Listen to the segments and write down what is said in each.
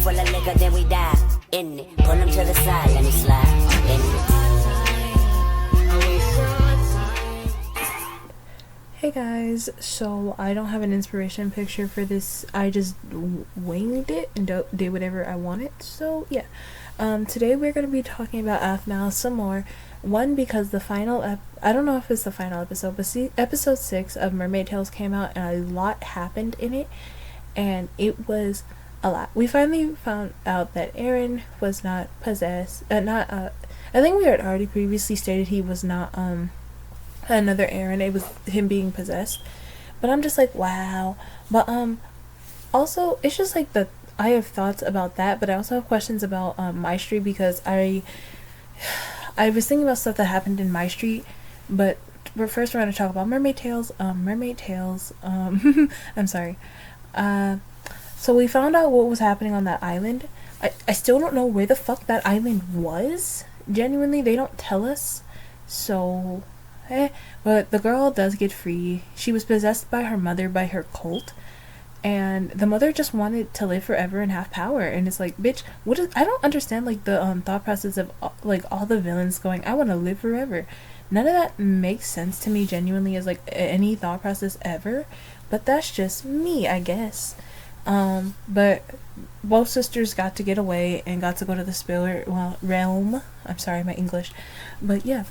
full of liquor, then we die. In it, pull him to the side, let me slide. In it. Hey guys, so I don't have an inspiration picture for this. I just winged it and did whatever I wanted. So yeah, today we're going to be talking about Aphmau some more. One, because the final I don't know if it's the final episode, but see, episode 6 of Mermaid Tales came out and a lot happened in it, and it was a lot. We finally found out that Aaron was not possessed. I think we had already previously stated he was not another Aaron. It was him being possessed. But I'm just like, wow. But also it's just like I have thoughts about that, but I also have questions about My Street, because I was thinking about stuff that happened in My Street. But first we're going to talk about Mermaid Tales. I'm sorry. So we found out what was happening on that island. I still don't know where the fuck that island was. Genuinely, they don't tell us. So but the girl does get free. She was possessed by her mother, by her cult, and the mother just wanted to live forever and have power. And it's like, bitch, I don't understand like the thought process of like all the villains going, I want to live forever. None of that makes sense to me genuinely as like any thought process ever, but that's just me, I guess. But both sisters got to get away and got to go to the spirit realm. I'm sorry, my English, but yeah,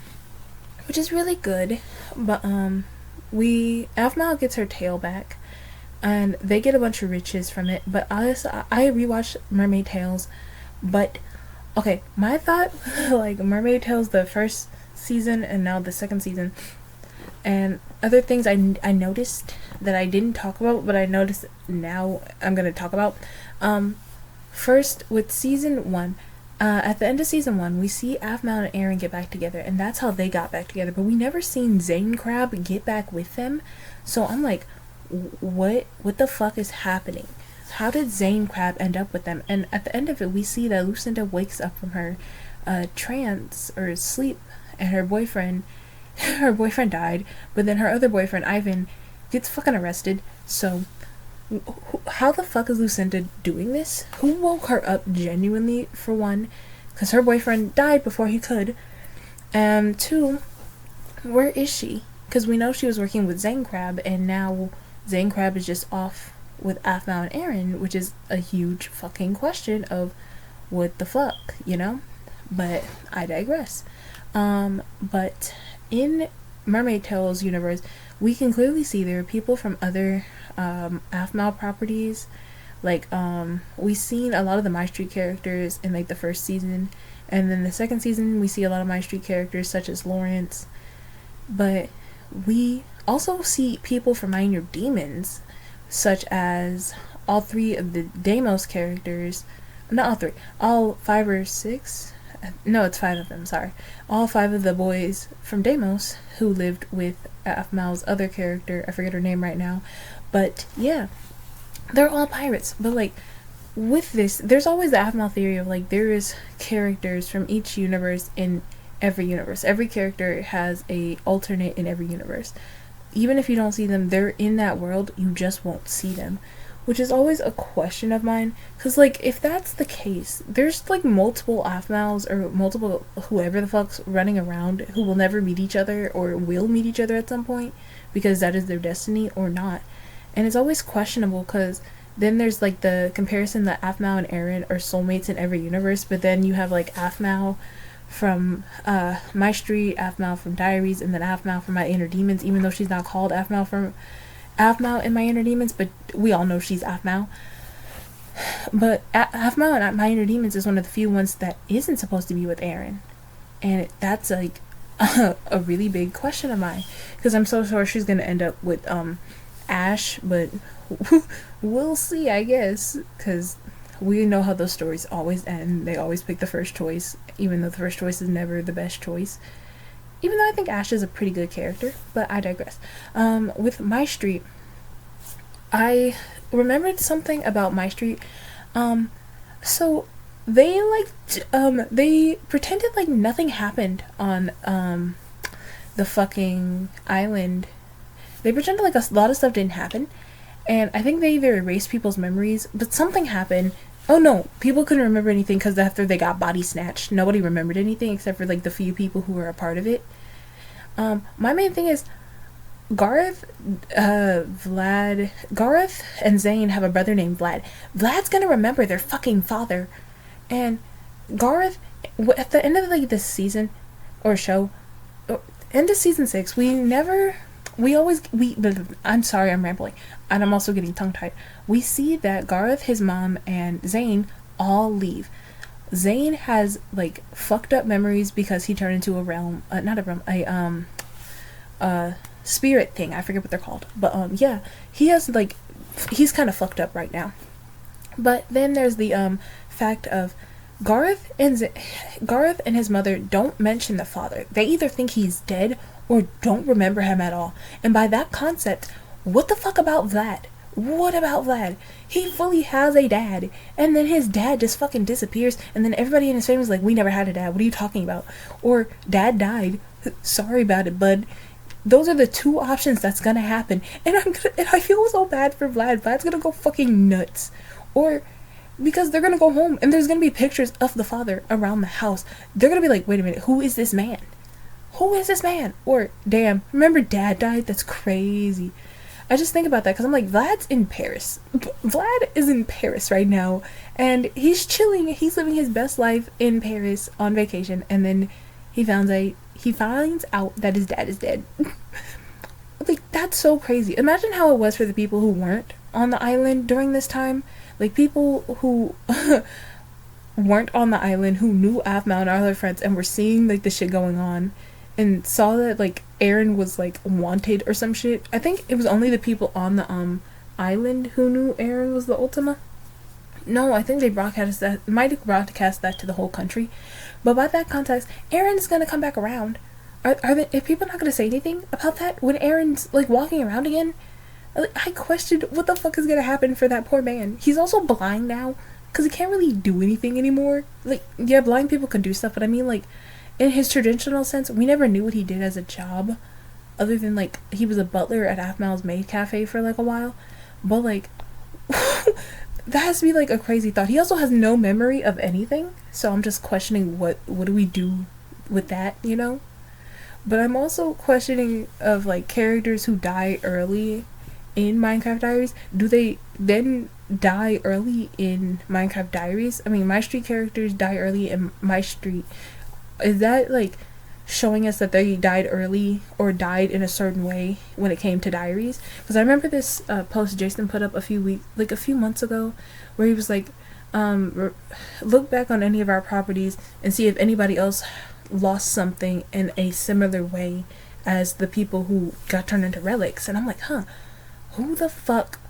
which is really good. But Aphmau gets her tail back, and they get a bunch of riches from it. But I rewatched Mermaid Tales, but okay, my thought like Mermaid Tales the first season and now the second season, and other things I noticed that I didn't talk about, but I noticed now I'm gonna talk about. First, with season 1, at the end of season 1, we see Aphmau and Aaron get back together, and that's how they got back together. But we never seen Zane Crab get back with them, so I'm like, what the fuck is happening? How did Zane Crab end up with them? And at the end of it, we see that Lucinda wakes up from her trance or sleep, and her boyfriend died, but then her other boyfriend Ivan gets fucking arrested. So how the fuck is Lucinda doing this? Who woke her up genuinely, for one, because her boyfriend died before he could, and 2, where is she? Because we know she was working with Zane Crab, and now Zane Crab is just off with Aphmau and Aaron, which is a huge fucking question of what the fuck, you know? But I digress. But in Mermaid Tales universe, we can clearly see there are people from other Aphmau properties. Like we've seen a lot of the My Street characters in like the first season, and then the second season we see a lot of My Street characters such as Lawrence. But we also see people from Minor Demons, such as all 3 of the Deimos characters. Not all 3, all 5 or 6. No, it's 5 of them, sorry. All 5 of the boys from Deimos who lived with Aphmau's other character. I forget her name right now. But yeah, they're all pirates. But like, with this, there's always the Aphmau theory of like, there is characters from each universe in every universe. Every character has a alternate in every universe. Even if you don't see them, they're in that world, you just won't see them. Which is always a question of mine, because like, if that's the case, there's like multiple Aphmaus or multiple whoever the fuck's running around who will never meet each other or will meet each other at some point because that is their destiny or not. And it's always questionable, because then there's like the comparison that Aphmau and Aaron are soulmates in every universe, but then you have like Aphmau from My Street, Aphmau from Diaries, and then Aphmau from My Inner Demons, even though she's not called Aphmau in My Inner Demons, but we all know she's Aphmau. But Aphmau in My Inner Demons is one of the few ones that isn't supposed to be with Aaron, and that's like a really big question of mine, because I'm so sure she's gonna end up with Ash, but we'll see, I guess, because we know how those stories always end. They always pick the first choice, even though the first choice is never the best choice. Even though I think Ash is a pretty good character, but I digress. With My Street, I remembered something about My Street. So they they pretended like nothing happened on the fucking island. They pretended like a lot of stuff didn't happen, and I think they either erased people's memories, but something happened Oh no, people couldn't remember anything because after they got body snatched, nobody remembered anything except for like the few people who were a part of it. My main thing is Gareth and Zane have a brother named Vlad. Vlad's gonna remember their fucking father, and Gareth, at the end of like this season or show, end of season 6, I'm sorry, I'm rambling, and I'm also getting tongue tied. We see that Gareth, his mom, and Zane all leave. Zane has like fucked up memories because he turned into a realm, not a realm, a spirit thing. I forget what they're called, but yeah, he has like, he's kind of fucked up right now. But then there's the fact of Gareth and his mother don't mention the father. They either think he's dead or don't remember him at all. And by that concept, what the fuck about Vlad? What about Vlad? He fully has a dad, and then his dad just fucking disappears, and then everybody in his family is like, we never had a dad, what are you talking about? Or dad died, sorry about it, bud. Those are the two options that's gonna happen, and I feel so bad for Vlad. Vlad's gonna go fucking nuts. Or because they're gonna go home and there's gonna be pictures of the father around the house. They're gonna be like, wait a minute, who is this man? Who is this man? Or, damn, remember dad died? That's crazy. I just think about that because I'm like, Vlad's in Paris. Vlad is in Paris right now, and he's chilling. He's living his best life in Paris on vacation, and then he finds out that his dad is dead. Like, that's so crazy. Imagine how it was for the people who weren't on the island during this time. Like, people who weren't on the island, who knew Aphmau and all their friends and were seeing like the shit going on, and saw that like Aaron was like wanted or some shit. I think it was only the people on the island who knew Aaron was the Ultima. No, I think they might have broadcast that to the whole country. But by that context, Aaron's gonna come back around. Are people not gonna say anything about that when Aaron's like walking around again? I questioned what the fuck is gonna happen for that poor man. He's also blind now because he can't really do anything anymore. Like, yeah, blind people can do stuff, but I mean, like, in his traditional sense, we never knew what he did as a job, other than like he was a butler at Aphmau's maid cafe for like a while. But like, that has to be like a crazy thought. He also has no memory of anything, so I'm just questioning what do we do with that, you know? But I'm also questioning of like characters who die early in Minecraft Diaries. Do they then die early in Minecraft Diaries? I mean, My Street characters die early in My Street. Is that like showing us that they died early or died in a certain way when it came to Diaries? Because I remember this post Jason put up a few months ago, where he was like, look back on any of our properties and see if anybody else lost something in a similar way as the people who got turned into relics. And I'm like, who the fuck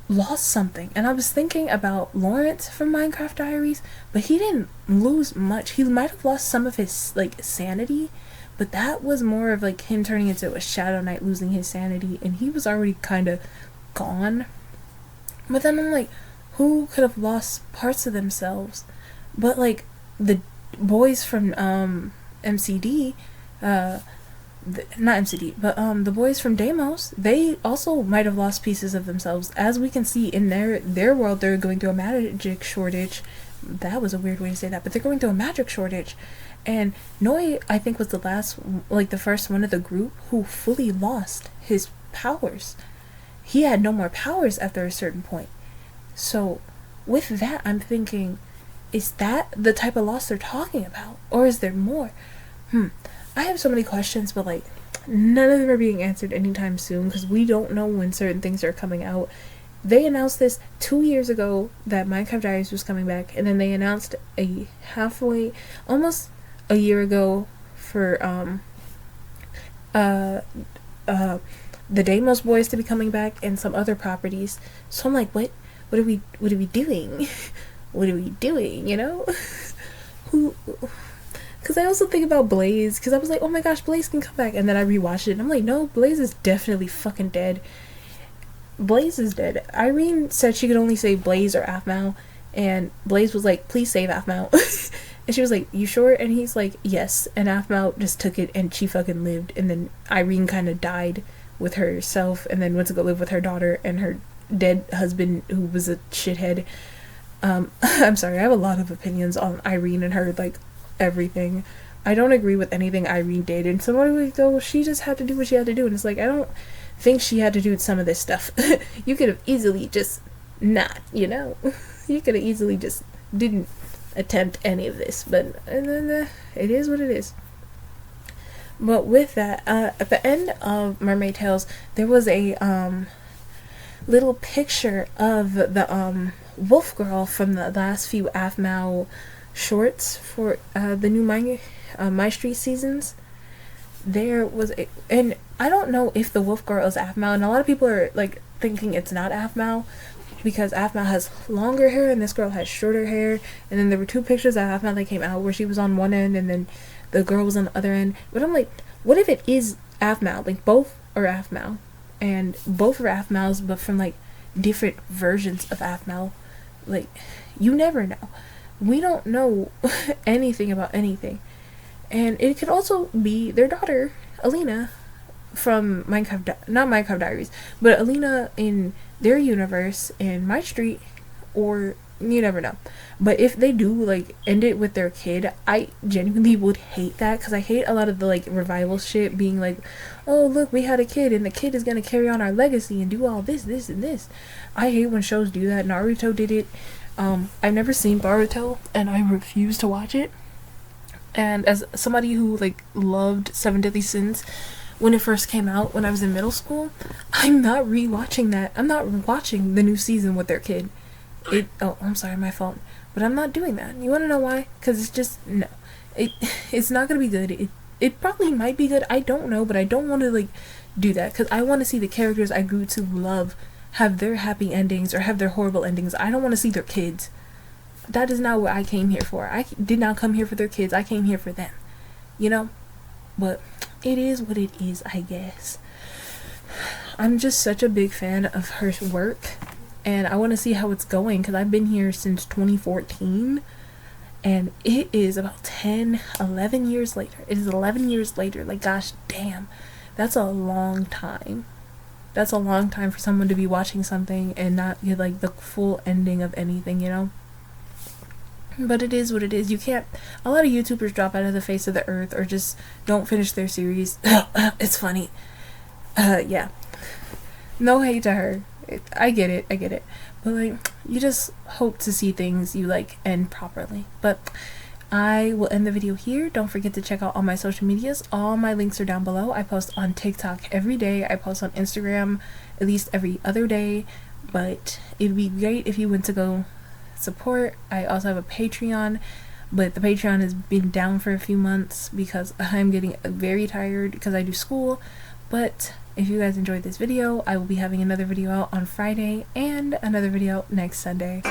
lost something? And I was thinking about Lawrence from Minecraft Diaries, but he didn't lose much. He might have lost some of his like sanity, but that was more of like him turning into a Shadow Knight, losing his sanity, and he was already kind of gone. But then I'm like, who could have lost parts of themselves? But like the boys from MCD, not MCD, but the boys from Deimos, they also might have lost pieces of themselves. As we can see in their world, they're going through a magic shortage. That was a weird way to say that, but they're going through a magic shortage. And Noi, I think, was the first one of the group who fully lost his powers. He had no more powers after a certain point. So with that, I'm thinking, is that the type of loss they're talking about? Or is there more? I have so many questions, but like, none of them are being answered anytime soon because we don't know when certain things are coming out. They announced this 2 years ago that Minecraft Diaries was coming back, and then they announced almost a year ago for the Deimos boys to be coming back and some other properties. So I'm like, what are we doing? What are we doing, you know? Because I also think about Blaze, because I was like, oh my gosh, Blaze can come back, and then I rewatched it, and I'm like, no, Blaze is definitely fucking dead. Blaze is dead. Irene said she could only save Blaze or Aphmau, and Blaze was like, please save Aphmau. And she was like, you sure? And he's like, yes. And Aphmau just took it, and she fucking lived, and then Irene kind of died with herself, and then went to go live with her daughter and her dead husband, who was a shithead. I'm sorry, I have a lot of opinions on Irene and her, like, everything. I don't agree with anything Irene did, and somebody would go, well, she just had to do what she had to do, and it's like, I don't think she had to do some of this stuff. You could have easily just not, you know? You could have easily just didn't attempt any of this, but it is what it is. But with that, at the end of Mermaid Tales, there was a little picture of the wolf girl from the last few Aphmau shorts for the new My Street seasons. There was and I don't know if the wolf girl is Aphmau, and a lot of people are like thinking it's not Aphmau because Aphmau has longer hair and this girl has shorter hair. And then there were two pictures of Aphmau that came out where she was on one end and then the girl was on the other end. But I'm like, what if it is Aphmau? Like, both are Aphmau, and both are Aphmaus, but from like different versions of Aphmau. Like, you never know. We don't know anything about anything. And it could also be their daughter, Alina, from not Minecraft Diaries, but Alina in their universe in My Street, or you never know. But if they do like end it with their kid, I genuinely would hate that, because I hate a lot of the like revival shit being like, oh look, we had a kid and the kid is gonna carry on our legacy and do all this and this. I hate when shows do that. Naruto did it. I've never seen Boruto and I refuse to watch it. And as somebody who like loved Seven Deadly Sins when it first came out when I was in middle school, I'm not rewatching that. I'm not watching the new season with their kid. Oh, I'm sorry, my phone. But I'm not doing that. You want to know why? Because it's just, no. It's not going to be good. It probably might be good. I don't know, but I don't want to, like, do that. Because I want to see the characters I grew to love have their happy endings or have their horrible endings. I don't want to see their kids. That is not what I came here for. I did not come here for their kids. I came here for them. You know? But it is what it is, I guess. I'm just such a big fan of her work. And I want to see how it's going, because I've been here since 2014. And it is about 11 years later. It is 11 years later. Like, gosh damn. That's a long time. That's a long time for someone to be watching something and not get, like, the full ending of anything, you know? But it is what it is. You can't... A lot of YouTubers drop out of the face of the earth or just don't finish their series. It's funny. Yeah. No hate to her. I get it. But, like, you just hope to see things you, like, end properly. But I will end the video here. Don't forget to check out all my social medias. All my links are down below. I post on TikTok every day. I post on Instagram at least every other day. But it'd be great if you went to go support. I also have a Patreon. But the Patreon has been down for a few months because I'm getting very tired because I do school. But if you guys enjoyed this video, I will be having another video out on Friday and another video next Sunday.